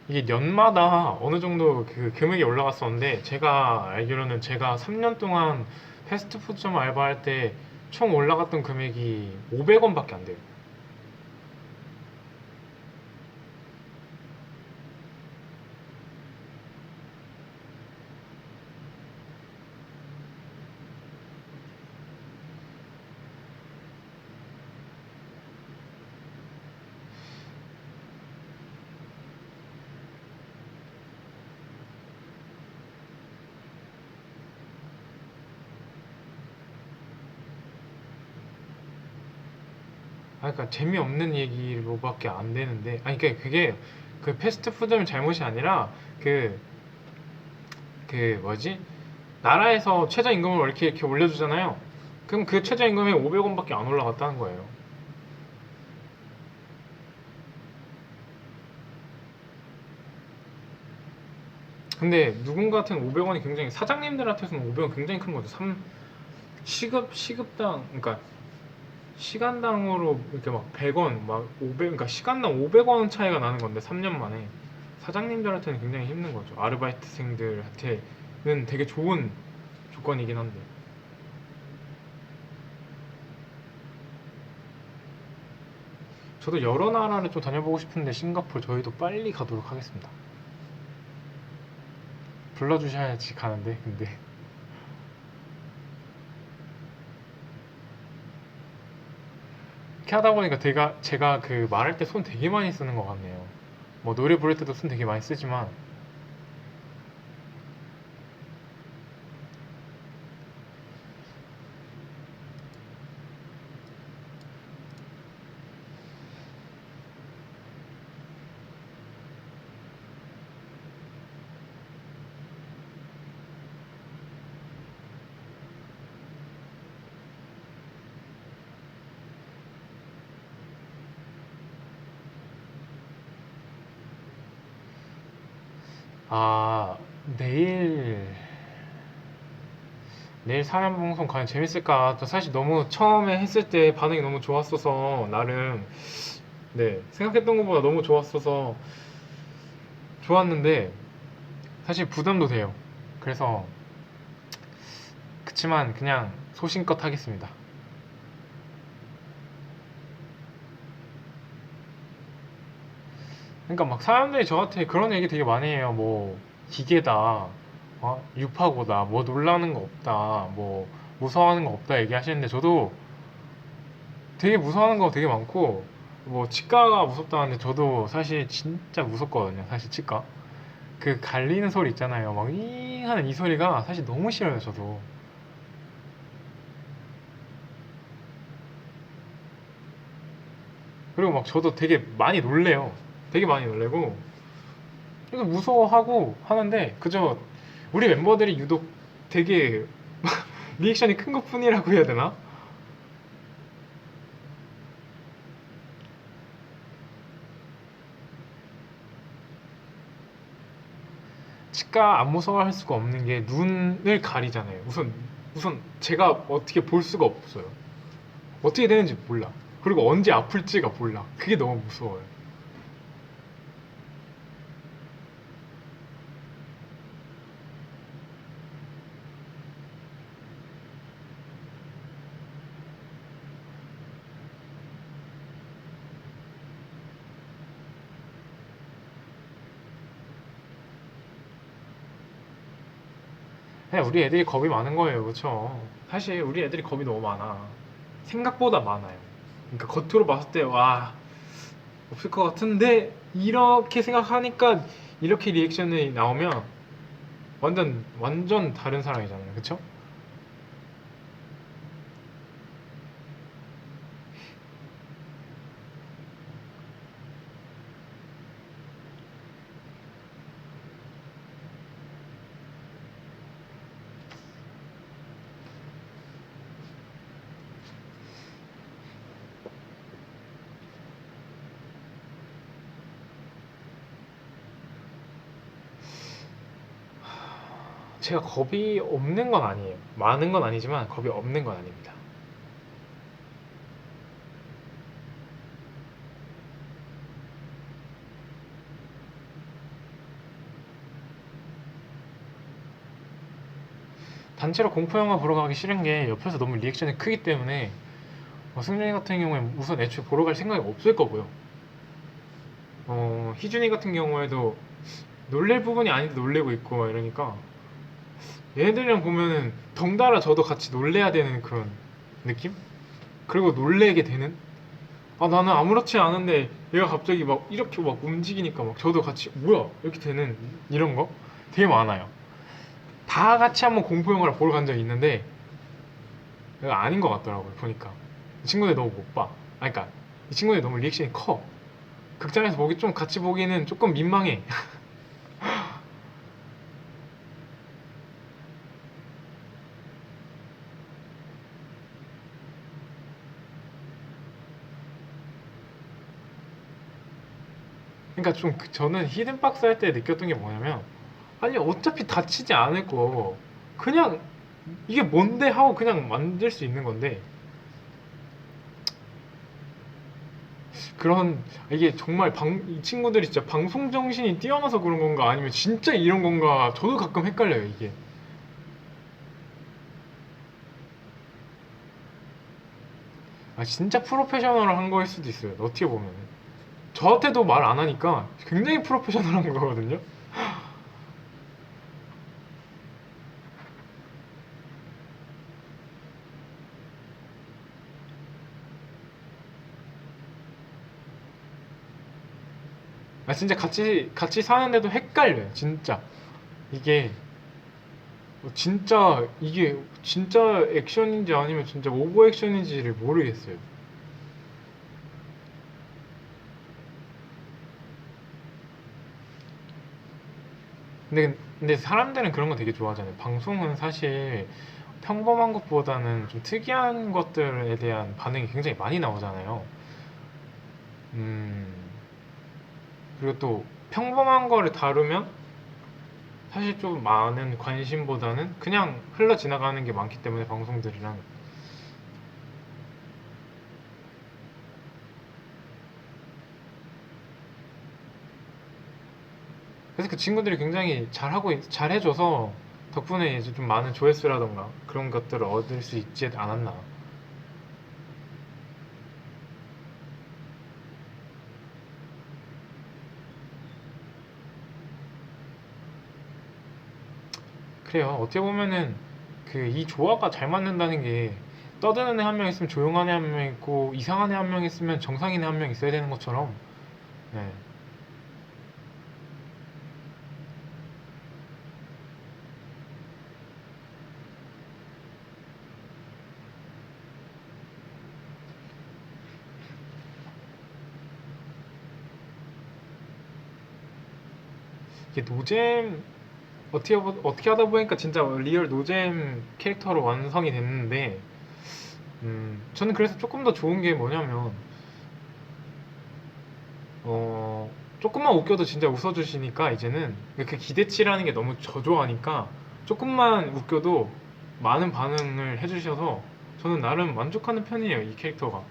이게 년마다 어느 정도 그 금액이 올라갔었는데 제가 알기로는 제가 3년 동안 패스트푸드점 알바할 때 총 올라갔던 금액이 500원밖에 안 돼요. 그러니까 재미없는 얘기로밖에 안 되는데, 아니 그러니까 그게 그 패스트푸드의 잘못이 아니라 그 뭐지? 나라에서 최저임금을 이렇게 올려주잖아요. 그럼 그 최저임금이 500원밖에 안 올라갔다는 거예요. 근데 누군가 같은 500원이 굉장히, 사장님들한테서는 500원 굉장히 큰 거죠. 시급당, 그러니까 시간당으로 이렇게 막 100원, 막 500, 그러니까 시간당 500원 차이가 나는 건데 3년 만에 사장님들한테는 굉장히 힘든 거죠. 아르바이트생들한테는 되게 좋은 조건이긴 한데. 저도 여러 나라를 좀 다녀보고 싶은데 싱가포르 저희도 빨리 가도록 하겠습니다. 불러주셔야지 가는데. 근데 이렇게 하다 보니까 제가 그 말할 때 손 되게 많이 쓰는 것 같네요. 뭐 노래 부를 때도 손 되게 많이 쓰지만, 아, 내일 사연 방송 과연 재밌을까? 저 사실 너무 처음에 했을 때 반응이 너무 좋았어서 나름, 네, 생각했던 것보다 너무 좋았는데 사실 부담도 돼요. 그래서 그치만 그냥 소신껏 하겠습니다. 그러니까 막 사람들이 저한테 그런 얘기 되게 많이 해요. 뭐 기계다, 유파고다, 뭐 놀라는 거 없다, 뭐 무서워하는 거 없다 얘기하시는데, 저도 되게 무서워하는 거 되게 많고, 뭐 치과가 무섭다는데 저도 사실 진짜 무섭거든요. 사실 치과 그 갈리는 소리 있잖아요. 막 이 하는 이 소리가 사실 너무 싫어요. 저도. 그리고 막 저도 되게 많이 놀래요. 되게 많이 놀래고, 그래서 무서워하고 하는데, 그저 우리 멤버들이 유독 되게 리액션이 큰 것뿐이라고 해야 되나? 치과 안 무서워할 수가 없는 게 눈을 가리잖아요. 우선 제가 어떻게 볼 수가 없어요. 어떻게 되는지 몰라. 그리고 언제 아플지가 몰라. 그게 너무 무서워요. 그냥 우리 애들이 겁이 많은 거예요. 그쵸? 사실 우리 애들이 겁이 너무 많아. 생각보다 많아요. 그러니까 겉으로 봤을 때, 와, 없을 것 같은데, 이렇게 생각하니까 이렇게 리액션이 나오면 완전 다른 사람이잖아요. 그쵸? 제가 겁이 없는 건 아니에요. 많은 건 아니지만 겁이 없는 건 아닙니다. 단체로 공포영화 보러 가기 싫은 게 옆에서 너무 리액션이 크기 때문에, 승준이 같은 경우에 우선 애초에 보러 갈 생각이 없을 거고요. 희준이 같은 경우에도 놀랄 부분이 아닌데 놀래고 있고 막 이러니까, 얘네들이랑 보면은 덩달아 저도 같이 놀래야 되는 그런 느낌? 그리고 놀래게 되는? 나는 아무렇지 않은데 얘가 갑자기 막 이렇게 막 움직이니까 막 저도 같이 뭐야 이렇게 되는, 이런 거 되게 많아요. 다 같이 한번 공포 영화를 보러 간 적이 있는데, 아닌 것 같더라고요. 보니까 친구들 너무 못 봐. 그러니까 이 친구들이 너무 리액션이 커. 극장에서 보기 좀 같이 보기는 조금 민망해. 그러니까 좀 저는 히든박스 할 때 느꼈던 게 뭐냐면, 아니 어차피 다치지 않을 거 그냥 이게 뭔데 하고 그냥 만들 수 있는 건데, 그런 이게 정말 이 친구들이 진짜 방송 정신이 뛰어나서 그런 건가 아니면 진짜 이런 건가 저도 가끔 헷갈려요 이게. 아 진짜 프로페셔널한 거일 수도 있어요 어떻게 보면. 저한테도 말 안 하니까 굉장히 프로페셔널한 거거든요. 아 진짜 같이 사는데도 헷갈려요 진짜. 이게 진짜 이게 진짜 액션인지 아니면 진짜 오버 액션인지를 모르겠어요. 근데 사람들은 그런 거 되게 좋아하잖아요. 방송은 사실 평범한 것보다는 좀 특이한 것들에 대한 반응이 굉장히 많이 나오잖아요. 음, 그리고 또 평범한 거를 다루면 사실 좀 많은 관심보다는 그냥 흘러 지나가는 게 많기 때문에 방송들이랑. 그래서 그 친구들이 굉장히 잘해줘서 덕분에 이제 좀 많은 조회수라던가 그런 것들을 얻을 수 있지 않았나. 그래요. 어떻게 보면은 그 이 조화가 잘 맞는다는 게, 떠드는 애 한 명 있으면 조용한 애 한 명 있고 이상한 애 한 명 있으면 정상인 애 한 명 있어야 되는 것처럼. 네. 이게 노잼 어떻게 하다 보니까 진짜 리얼 노잼 캐릭터로 완성이 됐는데, 저는 그래서 조금 더 좋은 게 뭐냐면, 조금만 웃겨도 진짜 웃어주시니까 이제는 그 기대치라는 게 너무 저조하니까 조금만 웃겨도 많은 반응을 해주셔서 저는 나름 만족하는 편이에요 이 캐릭터가.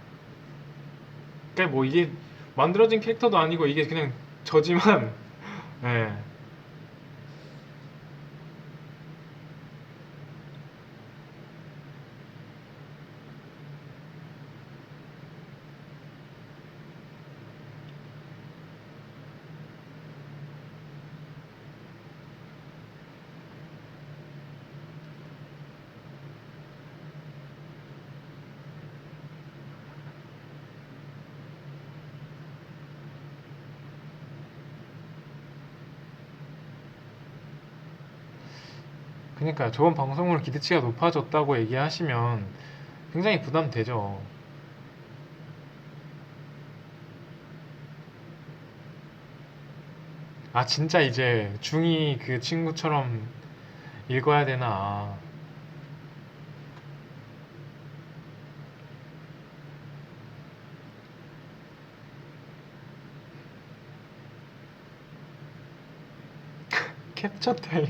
그러니까 뭐 이게 만들어진 캐릭터도 아니고 이게 그냥 저지만. 예. 그러니까 저번 방송으로 기대치가 높아졌다고 얘기하시면 굉장히 부담되죠. 아 진짜 이제 중2 그 친구처럼 읽어야 되나. 캡처 타임.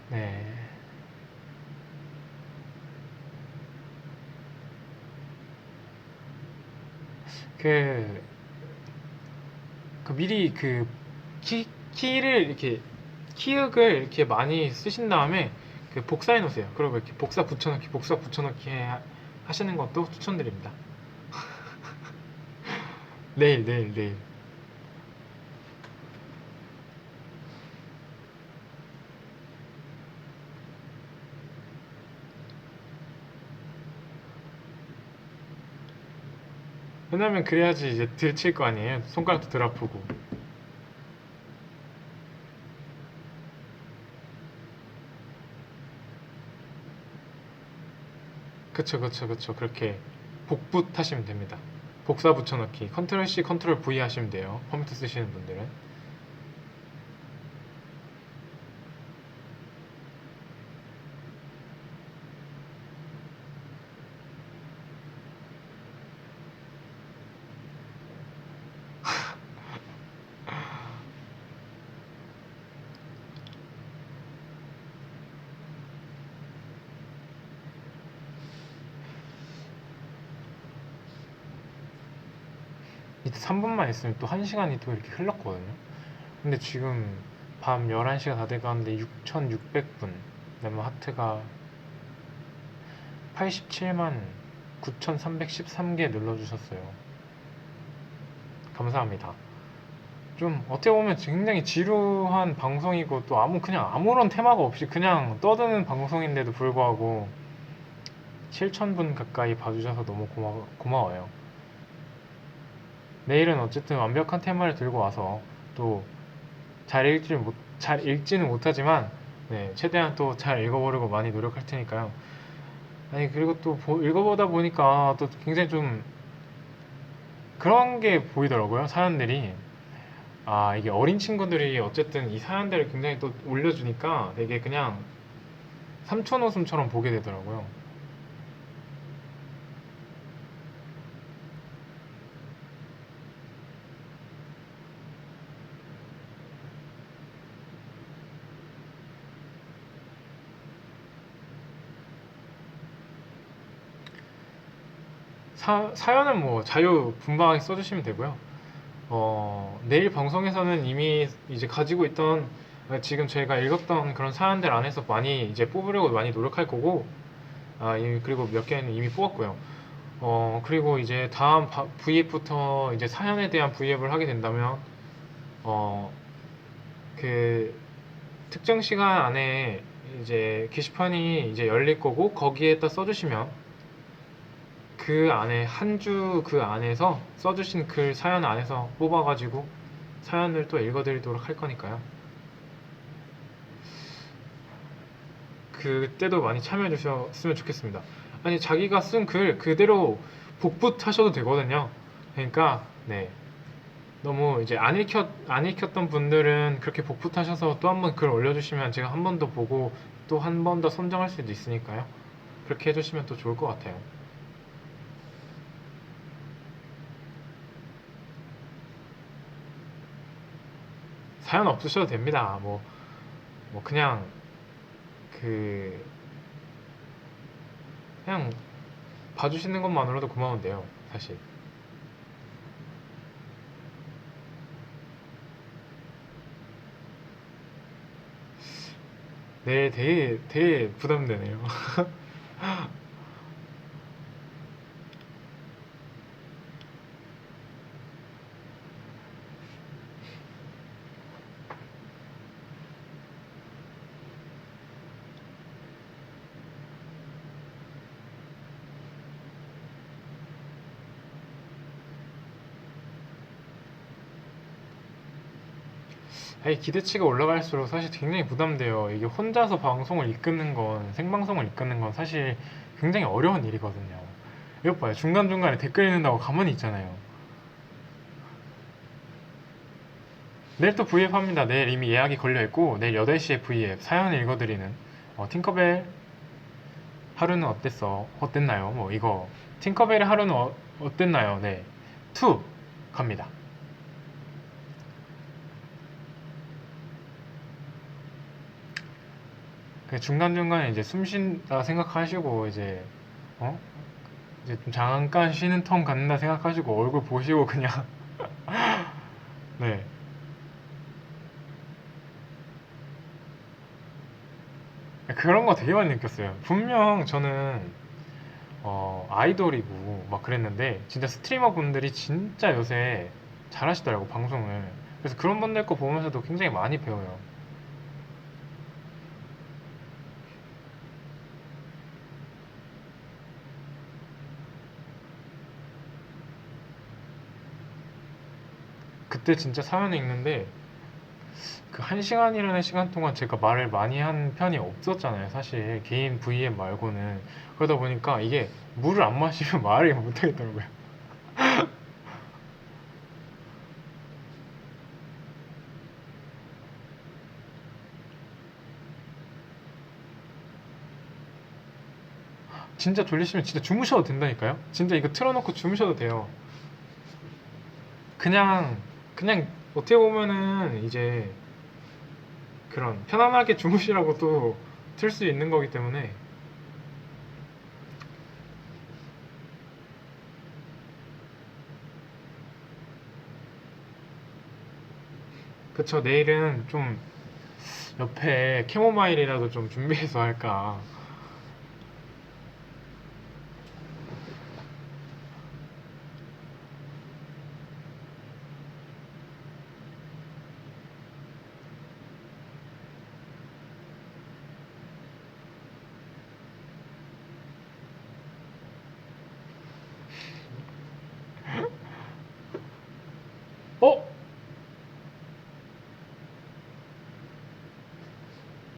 네. 그, 미리 키를 이렇게, 키읔을 이렇게 많이 쓰신 다음에 그 복사해 놓으세요. 그리고 이렇게 복사 붙여넣기 하시는 것도 추천드립니다. 내일. 왜냐면 그래야지 이제 들칠 거 아니에요. 손가락도 덜 아프고. 그쵸, 그쵸, 그쵸. 그렇게 복붙 하시면 됩니다. 복사 붙여넣기. 컨트롤 C, 컨트롤 V 하시면 돼요. 컴퓨터 쓰시는 분들은. 이때 3분만 있으면 또 1시간이 또 이렇게 흘렀거든요. 근데 지금 밤 11시가 다 돼가는데 6,600분. 그다음에 하트가 87만 9,313개 눌러주셨어요. 감사합니다. 좀 어떻게 보면 굉장히 지루한 방송이고 또 그냥 아무런 테마가 없이 그냥 떠드는 방송인데도 불구하고 7,000분 가까이 봐주셔서 너무 고마워요. 내일은 어쨌든 완벽한 테마를 들고 와서 또 잘 읽지는 못하지만 네, 최대한 또 잘 읽어보려고 많이 노력할 테니까요. 아니 그리고 또 읽어보다 보니까 또 굉장히 좀 그런 게 보이더라고요. 사연들이 이게 어린 친구들이 어쨌든 이 사연들을 굉장히 또 올려주니까 되게 그냥 삼촌오줌처럼 보게 되더라고요. 사연은 뭐 자유분방하게 써주시면 되고요. 내일 방송에서는 이미 이제 가지고 있던 지금 저희가 읽었던 그런 사연들 안에서 많이 이제 뽑으려고 많이 노력할 거고, 그리고 몇 개는 이미 뽑았고요. 그리고 이제 다음 V앱부터 이제 사연에 대한 V앱을 하게 된다면, 어, 그 특정 시간 안에 이제 게시판이 이제 열릴 거고, 거기에다 써주시면 그 안에 한 주 그 안에서 써주신 글 사연 안에서 뽑아가지고 사연을 또 읽어드리도록 할 거니까요. 그때도 많이 참여해 주셨으면 좋겠습니다. 아니 자기가 쓴 글 그대로 복붙하셔도 되거든요. 그러니까 네 너무 이제 안 읽혔던 분들은 그렇게 복붙하셔서 또 한 번 글 올려주시면 제가 한 번 더 보고 또 한 번 더 선정할 수도 있으니까요. 그렇게 해주시면 또 좋을 것 같아요. 사연 없으셔도 됩니다. 뭐 그 그냥 봐주시는 것만으로도 고마운데요, 사실. 네, 되게 부담되네요. 아니, 기대치가 올라갈수록 사실 굉장히 부담돼요. 이게 혼자서 방송을 이끄는 건, 생방송을 이끄는 건 사실 굉장히 어려운 일이거든요. 이것 봐요. 중간중간에 댓글 읽는다고 가만히 있잖아요. 내일 또 V앱 합니다. 내일 이미 예약이 걸려있고, 내일 8시에 V앱, 사연 읽어드리는, 팅커벨 하루는 어땠나요? 뭐, 이거. 팅커벨의 하루는 어땠나요? 네. 2 갑니다. 중간중간에 이제 숨 쉰다 생각하시고, 어? 이제 좀 잠깐 쉬는 텀 갖는다 생각하시고, 얼굴 보시고 그냥, 네. 그런 거 되게 많이 느꼈어요. 분명 저는, 아이돌이고 막 그랬는데, 진짜 스트리머 분들이 진짜 요새 잘하시더라고, 방송을. 그래서 그런 분들 거 보면서도 굉장히 많이 배워요. 그때 진짜 사연이 있는데, 그 1시간이라는 시간 동안 제가 말을 많이 한 편이 없었잖아요. 사실 개인 V앱 말고는. 그러다 보니까 이게 물을 안 마시면 말을 못 하겠더라고요. 진짜 졸리시면 진짜 주무셔도 된다니까요. 진짜 이거 틀어놓고 주무셔도 돼요. 그냥 그냥 어떻게 보면은 이제 그런 편안하게 주무시라고 또 틀 수 있는 거기 때문에. 그쵸. 내일은 좀 옆에 캐모마일이라도 좀 준비해서 할까.